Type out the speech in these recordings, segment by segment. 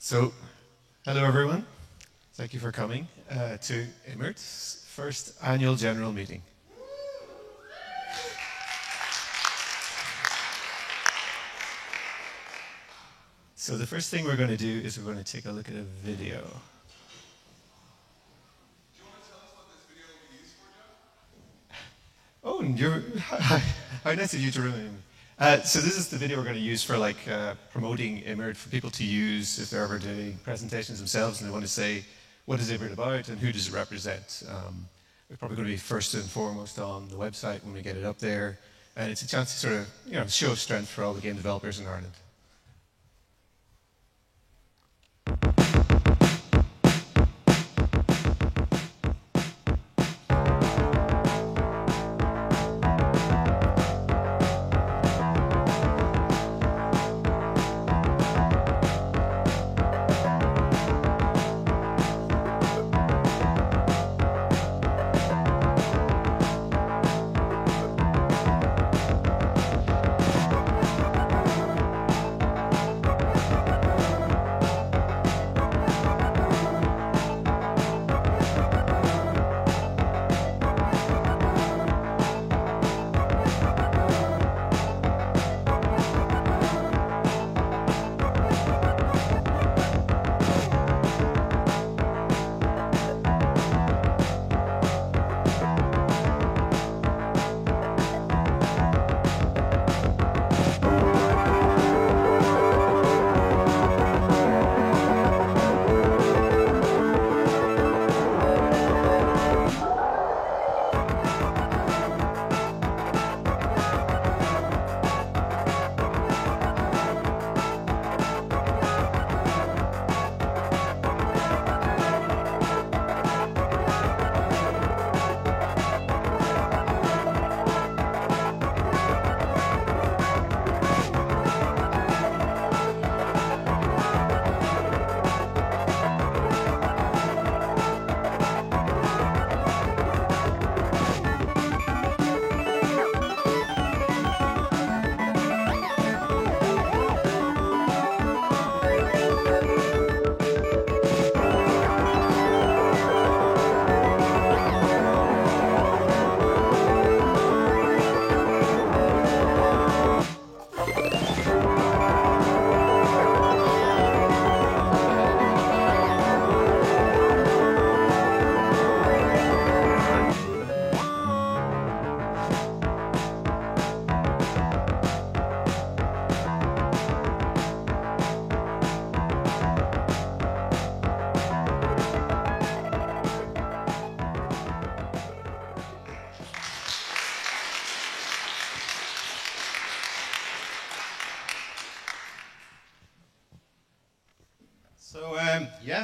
So, hello everyone. Thank you for coming to Imert's first annual general meeting. So the first thing we're going to do is we're going to take a look at a video. Oh, and how nice of you to remember me. So this is the video we're going to use for promoting Imert for people to use if they're ever doing presentations themselves and they want to say, what is Imert about and who does it represent? We're probably going to be first and foremost on the website when we get it up there. And it's a chance to sort of, show strength for all the game developers in Ireland.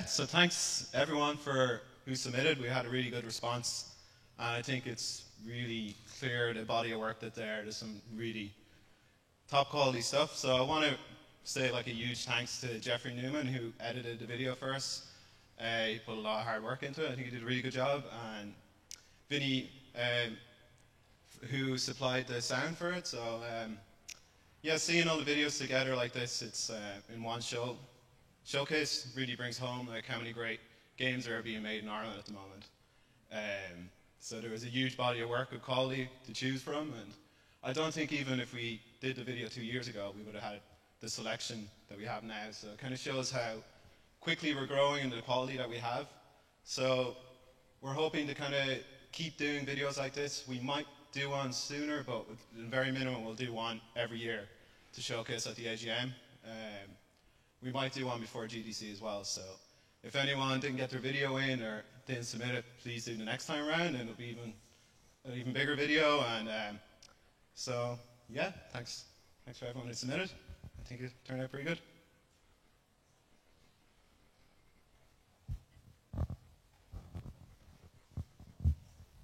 So thanks everyone for who submitted. We had a really good response, and I think it's really clear the body of work that there's some really top quality stuff. So I want to say a huge thanks to Jeffrey Newman who edited the video for us. He put a lot of hard work into it. I think he did a really good job, and Vinny who supplied the sound for it. So seeing all the videos together like this, it's in one showcase really brings home how many great games are being made in Ireland at the moment. So there was a huge body of work, good quality to choose from, and I don't think even if we did the video 2 years ago, we would have had the selection that we have now. So it kind of shows how quickly we're growing and the quality that we have. So we're hoping to kind of keep doing videos like this. We might do one sooner, but at the very minimum, we'll do one every year to showcase at the AGM. We might do one before GDC as well, so if anyone didn't get their video in or didn't submit it, please do the next time around, and it'll be an even bigger video. And thanks for everyone who submitted. I think it turned out pretty good.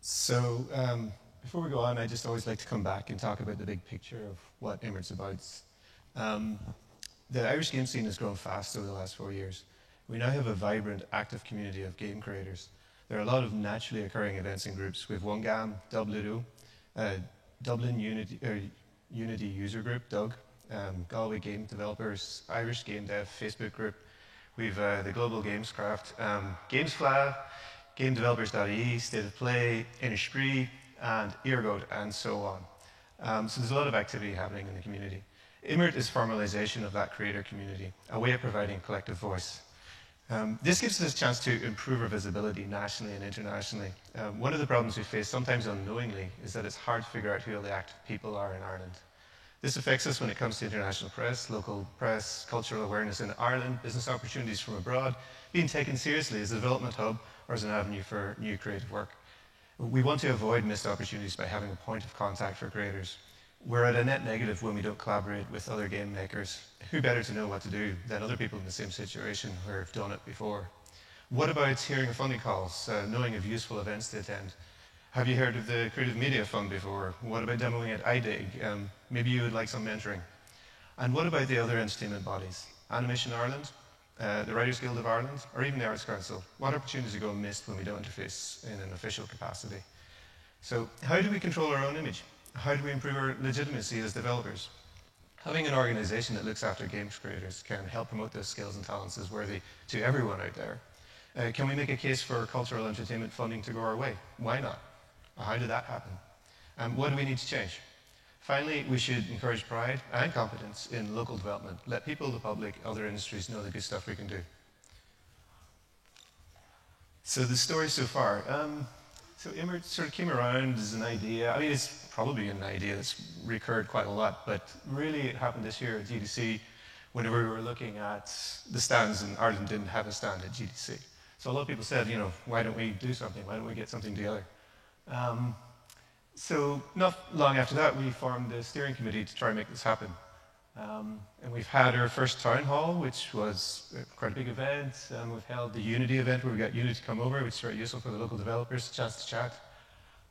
So before we go on, I just always like to come back and talk about the big picture of what Imert's about. The Irish game scene has grown fast over the last 4 years. We now have a vibrant, active community of game creators. There are a lot of naturally occurring events and groups. We have OneGAM, Dubludo, Dublin Unity User Group, DUG, Galway Game Developers, Irish Game Dev Facebook group. We've the Global Gamescraft, Gamesfly, GameDevelopers.ie, State of Play, Innispree, and Eargoat, and so on. So there's a lot of activity happening in the community. IMERT is formalization of that creator community, a way of providing collective voice. This gives us a chance to improve our visibility nationally and internationally. One of the problems we face, sometimes unknowingly, is that it's hard to figure out who all the active people are in Ireland. This affects us when it comes to international press, local press, cultural awareness in Ireland, business opportunities from abroad, being taken seriously as a development hub or as an avenue for new creative work. We want to avoid missed opportunities by having a point of contact for creators. We're at a net negative when we don't collaborate with other game makers. Who better to know what to do than other people in the same situation who have done it before? What about hearing of funding calls, knowing of useful events to attend? Have you heard of the Creative Media Fund before? What about demoing at iDig? Maybe you would like some mentoring. And what about the other entertainment bodies? Animation Ireland, the Writers Guild of Ireland, or even the Arts Council? What opportunities go missed when we don't interface in an official capacity? So how do we control our own image? How do we improve our legitimacy as developers? Having an organization that looks after games creators can help promote those skills and talents as worthy to everyone out there. Can we make a case for cultural entertainment funding to go our way? Why not? How did that happen? What do we need to change? Finally, we should encourage pride and competence in local development. Let people, the public, other industries know the good stuff we can do. So the story so far. So IMERT sort of came around as an idea. I mean, it's probably an idea that's recurred quite a lot, but really it happened this year at GDC whenever we were looking at the stands, and Ireland didn't have a stand at GDC. So a lot of people said, you know, why don't we do something? Why don't we get something together? So not long after that, we formed a steering committee to try and make this happen. And we've had our first town hall, which was quite a big event. We've held the Unity event where we got Unity to come over, which is very useful for the local developers, a chance to chat.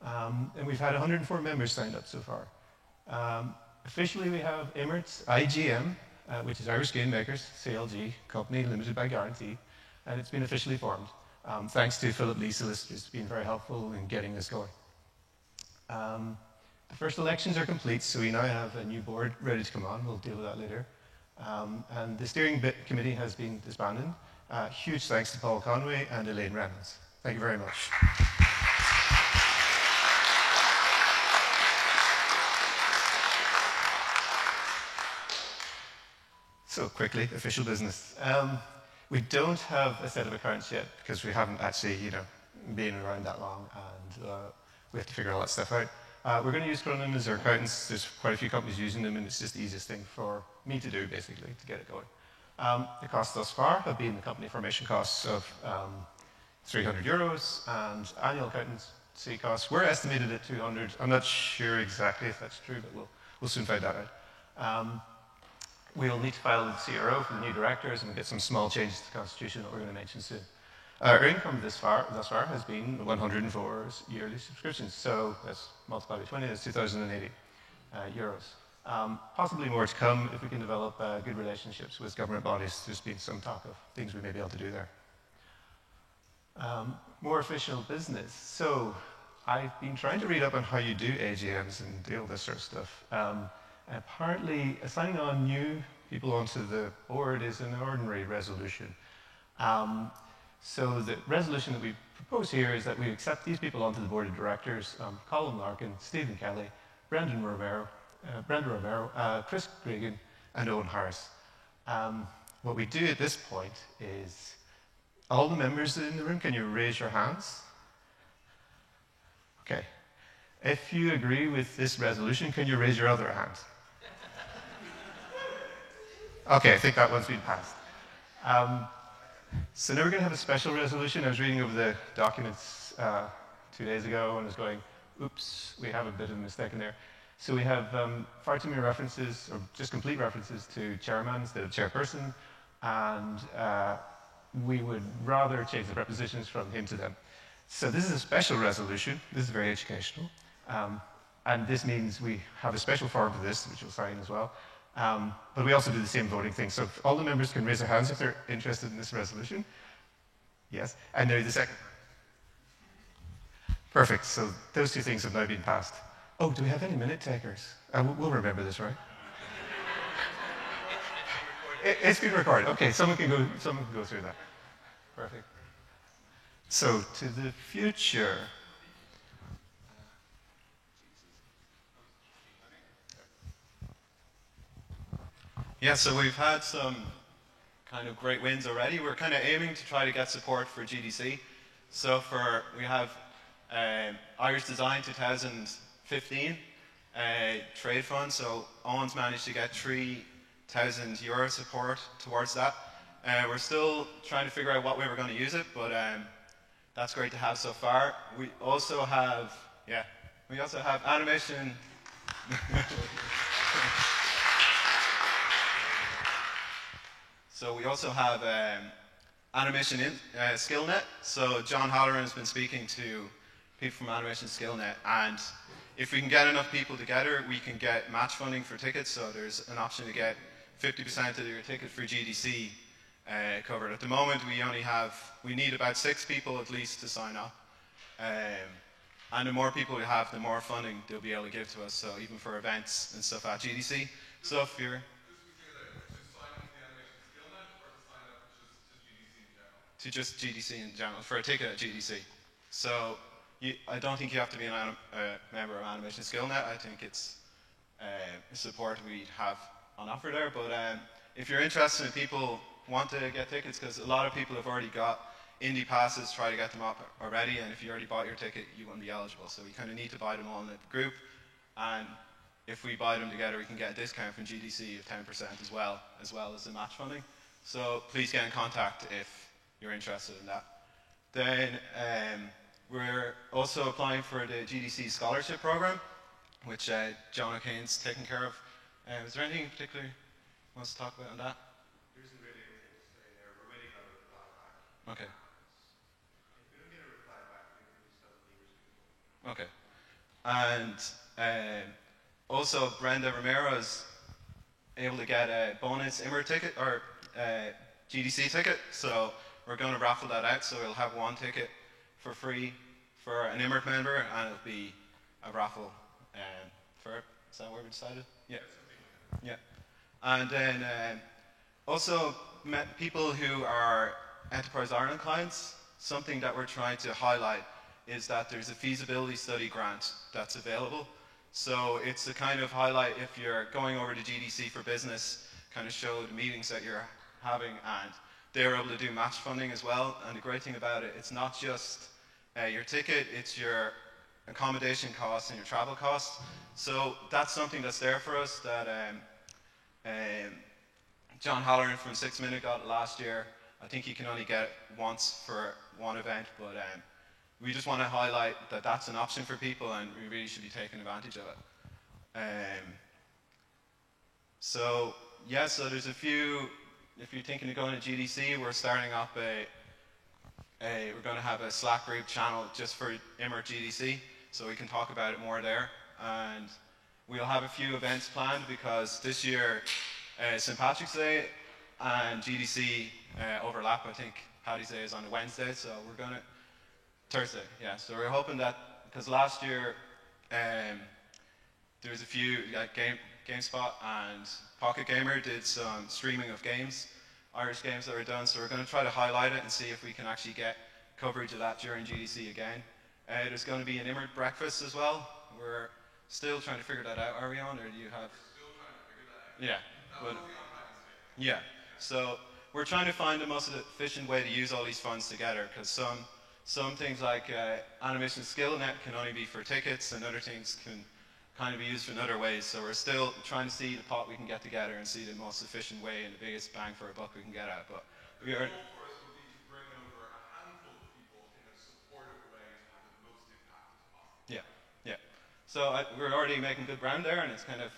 And we've had 104 members signed up so far. Officially, we have IMERT IGM, which is Irish Game Makers, CLG, company limited by guarantee, and it's been officially formed. Thanks to Philip Lee Solicitors, been very helpful in getting this going. The first elections are complete, so we now have a new board ready to come on. We'll deal with that later. And the steering committee has been disbanded. Huge thanks to Paul Conway and Elaine Reynolds. Thank you very much. So quickly, official business. We don't have a set of accounts yet because we haven't actually, been around that long, and we have to figure all that stuff out. We're going to use Cronin as our accountants. There's quite a few companies using them, and it's just the easiest thing for me to do, basically, to get it going. The costs thus far have been the company formation costs of €300, and annual accountancy costs were estimated at 200. I'm not sure exactly if that's true, but we'll soon find that out. We'll need to file with the CRO for the new directors, and we'll get some small changes to the Constitution that we're going to mention soon. Our income thus far has been 104 yearly subscriptions, so that's multiplied by 20, that's €2,080. Possibly more to come if we can develop good relationships with government bodies. There's been some talk of things we may be able to do there. More official business. So I've been trying to read up on how you do AGMs and do all this sort of stuff. Apparently, assigning on new people onto the board is an ordinary resolution. So the resolution that we propose here is that we accept these people onto the board of directors: Colin Larkin, Stephen Kelly, Brendan Romero, Chris Gregan, and Owen Harris. What we do at this point is, all the members in the room, can you raise your hands? Okay. If you agree with this resolution, can you raise your other hand? Okay, I think that one's been passed. So now we're going to have a special resolution. I was reading over the documents 2 days ago and was going, oops, we have a bit of a mistake in there. So we have far too many references, or just complete references, to chairman instead of chairperson, and we would rather change the prepositions from him to them. So this is a special resolution. This is very educational. And this means we have a special form for this, which we'll sign as well. But we also do the same voting thing. So all the members can raise their hands if they're interested in this resolution. Yes. And now the second. Perfect. So those two things have now been passed. Oh, do we have any minute takers? We'll remember this, right? It's been recorded. Okay, someone can go through that. Perfect. So, to the future. Yeah, so we've had some kind of great wins already. We're kind of aiming to try to get support for GDC. So we have Irish Design 2015 trade fund. So Owen's managed to get €3,000 support towards that. We're still trying to figure out what way we're going to use it, but that's great to have so far. We also have animation. So we also have Animation SkillNet. So John Halloran has been speaking to people from Animation SkillNet, and if we can get enough people together, we can get match funding for tickets. So there's an option to get 50% of your ticket for GDC covered. At the moment, we need about 6 people at least to sign up. And the more people we have, the more funding they'll be able to give to us. So even for events and stuff at GDC. So if you're to just GDC in general, for a ticket at GDC. So I don't think you have to be a member of Animation SkillNet. I think it's support we have on offer there. But if you're interested and people want to get tickets, because a lot of people have already got indie passes, try to get them up already, and if you already bought your ticket, you wouldn't be eligible. So we kind of need to buy them all in a group, and if we buy them together, we can get a discount from GDC of 10% as well as the match funding. So please get in contact if you're interested in that. Then we're also applying for the GDC scholarship program, which John O'Kane's taking care of. Is there anything in particular you want to talk about on that? There isn't really anything to say there. We're waiting on a reply back. Okay. If we don't get a reply back, we can just tell the leaders people. Okay. And also Brenda Romero is able to get a bonus IMER ticket, or GDC ticket. So we're going to raffle that out, so we'll have 1 ticket for free for an IMERT member, and it'll be a raffle for it. Is that what we decided? Yeah. Yeah. And then also people who are Enterprise Ireland clients, something that we're trying to highlight is that there's a feasibility study grant that's available. So it's a kind of highlight if you're going over to GDC for business, kind of show the meetings that you're having, and they're able to do match funding as well. And the great thing about it, it's not just your ticket, it's your accommodation costs and your travel costs. So that's something that's there for us that John Halloran from 6 Minute got last year. I think you can only get it once for 1 event, but we just want to highlight that that's an option for people, and we really should be taking advantage of it. So there's a few. If you're thinking of going to GDC, we're starting up we're going to have a Slack group channel just for IMERT GDC, so we can talk about it more there. And we'll have a few events planned, because this year St. Patrick's Day and GDC overlap. I think Paddy's Day is on a Wednesday, so we're going to Thursday. Yeah, so we're hoping that, because last year there was a few GameSpot and Pocket Gamer did some streaming of games, Irish games that were done, so we're going to try to highlight it and see if we can actually get coverage of that during GDC again. There's going to be an IMERT breakfast as well. We're still trying to figure that out. Are we on, or do you have? We're still trying to figure that out. Yeah. That will be on Wednesday. Yeah. So we're trying to find the most efficient way to use all these funds together, because some things like Animation SkillNet can only be for tickets, and other things can kind of be used in other ways. So we're still trying to see the pot we can get together and see the most efficient way and the biggest bang for a buck we can get at. But we are. The goal for us would be to bring over a handful of people in a supportive way to have the most impact as possible. Yeah, yeah. So we're already making good ground there, and it's kind of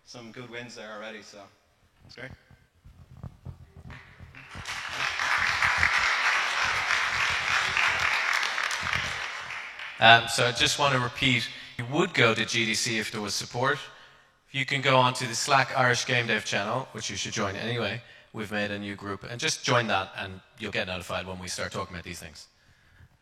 some good wins there already. So it's great. So I just want to repeat, you would go to GDC if there was support. You can go onto the Slack Irish Game Dev channel, which you should join anyway. We've made a new group, and just join that and you'll get notified when we start talking about these things.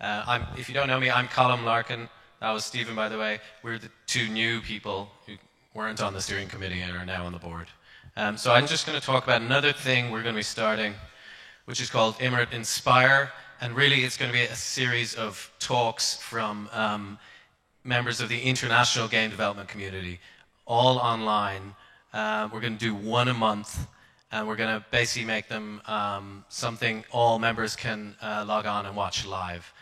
If you don't know me, I'm Colm Larkin. That was Stephen, by the way. We're the 2 new people who weren't on the steering committee and are now on the board. So I'm just going to talk about another thing we're going to be starting, which is called Immert Inspire. And really, it's going to be a series of talks from members of the international game development community, all online. We're going to do one a month, and we're going to basically make them something all members can log on and watch live.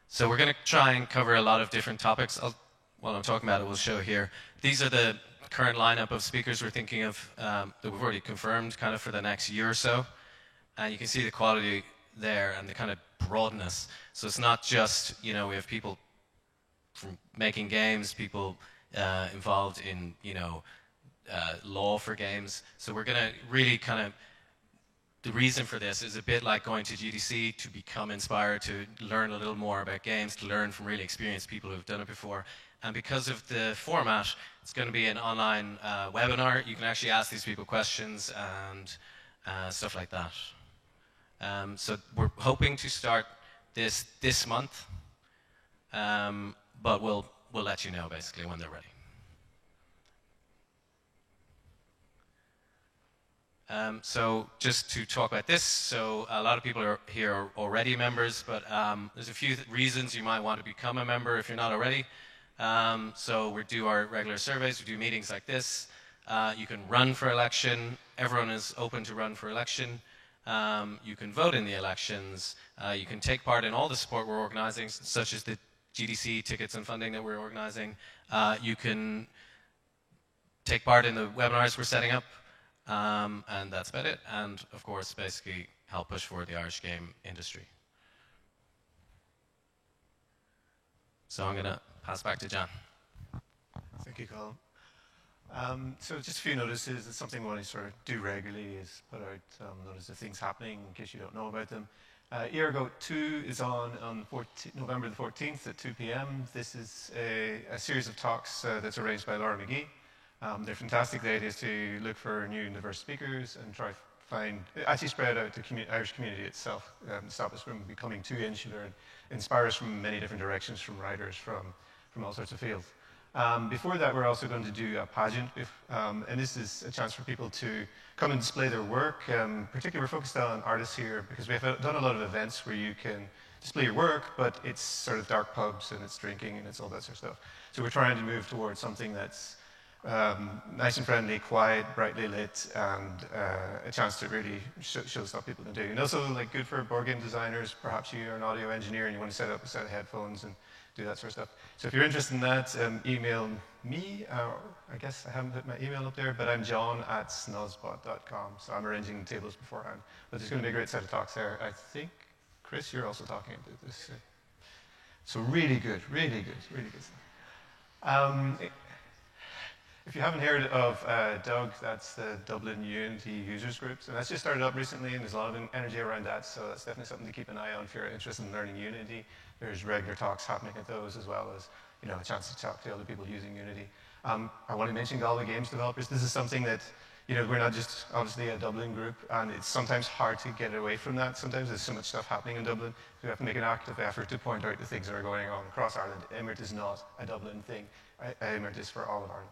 So we're going to try and cover a lot of different topics. While I'm talking about it, we'll show here. These are the current lineup of speakers we're thinking of that we've already confirmed kind of for the next year or so. And you can see the quality there and the kind of broadness. So it's not just, you know, we have people from making games, people involved in, you know, law for games. So we're going to really kind of, the reason for this is a bit like going to GDC to become inspired, to learn a little more about games, to learn from really experienced people who've done it before. And because of the format, it's going to be an online webinar. You can actually ask these people questions and stuff like that. So we're hoping to start this month, but we'll let you know basically when they're ready. So just to talk about this, so a lot of people here are already members, but there's a few reasons you might want to become a member if you're not already. So we do our regular surveys, we do meetings like this. You can run for election. Everyone is open to run for election. You can vote in the elections. You can take part in all the support we're organizing, such as the GDC tickets and funding that we're organizing. You can take part in the webinars we're setting up. And that's about it. And of course, basically help push forward the Irish game industry. So I'm going to pass back to John. Thank you, Colin. So just a few notices. It's something we want to sort of do regularly is put out notice of things happening in case you don't know about them. Ergo 2 is on November the 14th at 2 p.m. This is a series of talks that's arranged by Laura McGee. They're fantastic. The idea is to look for new and diverse speakers and try to find, actually spread out the Irish community itself, stop us from becoming too insular and inspire us from many different directions, from writers, from all sorts of fields. Before that, we're also going to do a pageant, and this is a chance for people to come and display their work. Particularly, we're focused on artists here because we have done a lot of events where you can display your work, but it's sort of dark pubs and it's drinking and it's all that sort of stuff. So we're trying to move towards something that's nice and friendly, quiet, brightly lit, and a chance to really show stuff people can do. And also, like, good for board game designers. Perhaps you're an audio engineer and you want to set up a set of headphones and do that sort of stuff. So if you're interested in that, email me. I guess I haven't put my email up there, but I'm john@snozbot.com. So I'm arranging tables beforehand. But there's going to be a great set of talks there. I think, Chris, you're also talking about this. So really good, really good, really good stuff. If you haven't heard of Doug, that's the Dublin Unity Users Group. So that's just started up recently, and there's a lot of energy around that. So that's definitely something to keep an eye on if you're interested in learning Unity. There's regular talks happening at those, as well as, you know, a chance to talk to other people using Unity. I want to mention Galway Games developers. This is something that, you know, we're not just obviously a Dublin group, and it's sometimes hard to get away from that. Sometimes there's so much stuff happening in Dublin, we have to make an active effort to point out the things that are going on across Ireland. Immert is not a Dublin thing. Immert is for all of Ireland.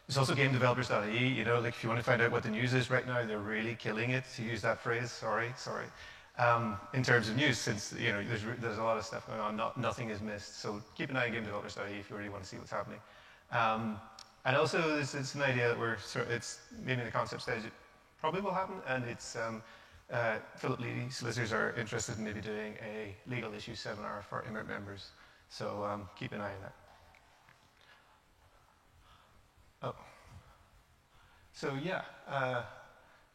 There's also gamedevelopers.ie. You know, like if you want to find out what the news is right now, they're really killing it, to use that phrase. Sorry. In terms of news, since, you know, there's a lot of stuff going on, nothing is missed. So keep an eye on gamedevelopers.ie if you really want to see what's happening. And also, it's an idea that it's maybe in the concept stage. It probably will happen, and it's Philip Leedy solicitors are interested in maybe doing a legal issue seminar for Immert members. So keep an eye on that. Oh, so yeah,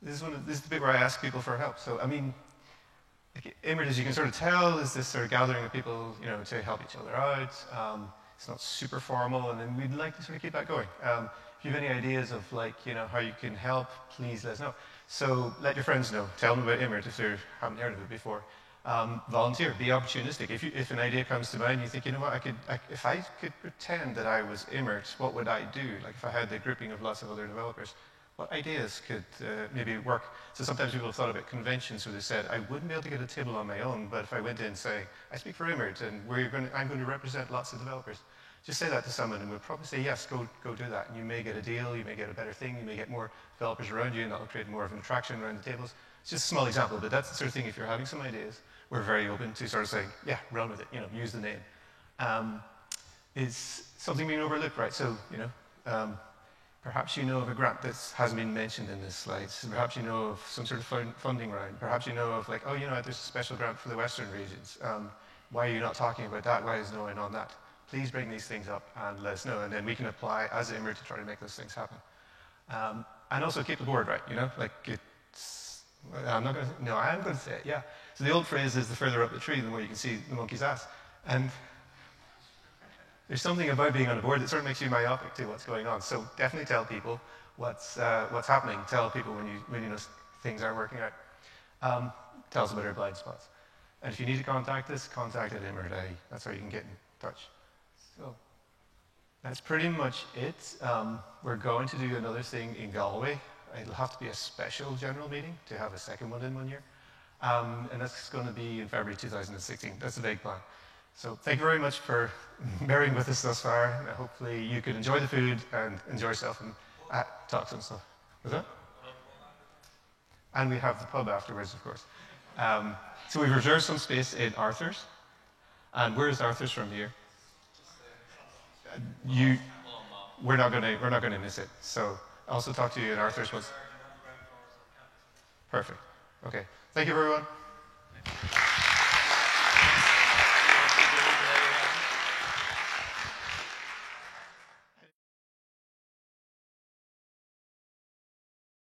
this is the bit where I ask people for help. So I mean, Immert, as you can sort of tell, is this sort of gathering of people, you know, to help each other out. It's not super formal, and then we'd like to sort of keep that going. If you have any ideas of, like, you know, how you can help, please let us know. So let your friends know. Tell them about Immert if they haven't heard of it before. Volunteer, be opportunistic. If an idea comes to mind, you think, you know what, if I could pretend that I was Immert, what would I do? Like if I had the grouping of lots of other developers, what ideas could maybe work? So sometimes people have thought about conventions where they said, I wouldn't be able to get a table on my own, but if I went in and say, I speak for Immert, and I'm going to represent lots of developers. Just say that to someone and we'll probably say, yes, go do that. And you may get a deal, you may get a better thing, you may get more developers around you, and that'll create more of an attraction around the tables. It's just a small example, but that's the sort of thing, if you're having some ideas, we're very open to sort of saying, yeah, run with it, use the name. Is something being overlooked, right? So, perhaps you know of a grant that hasn't been mentioned in this slide. So perhaps you know of some sort of funding round. Perhaps you know of like, oh, there's a special grant for the Western regions. Why are you not talking about that? Why is no one on that? Please bring these things up and let us know, and then we can apply as IMR to try to make those things happen. And also keep the board right, like it's, I am going to say it, yeah. So the old phrase is the further up the tree, the more you can see the monkey's ass. And there's something about being on a board that sort of makes you myopic to what's going on. So definitely tell people what's happening. Tell people when you know things aren't working out. Tell us about our blind spots. And if you need to contact us, contact at IMR. That's how you can get in touch. So that's pretty much it. We're going to do another thing in Galway. It'll have to be a special general meeting to have a second one in 1 year. And that's going to be in February 2016. That's the big plan. So thank you very much for bearing with us thus far. And hopefully you could enjoy the food and enjoy yourself and talk some stuff. Was that? And we have the pub afterwards, of course. So we've reserved some space in Arthur's. And where's Arthur's from here? We're not gonna miss it. So I'll also talk to you in Arthur's once. Perfect. Okay. Thank you, everyone.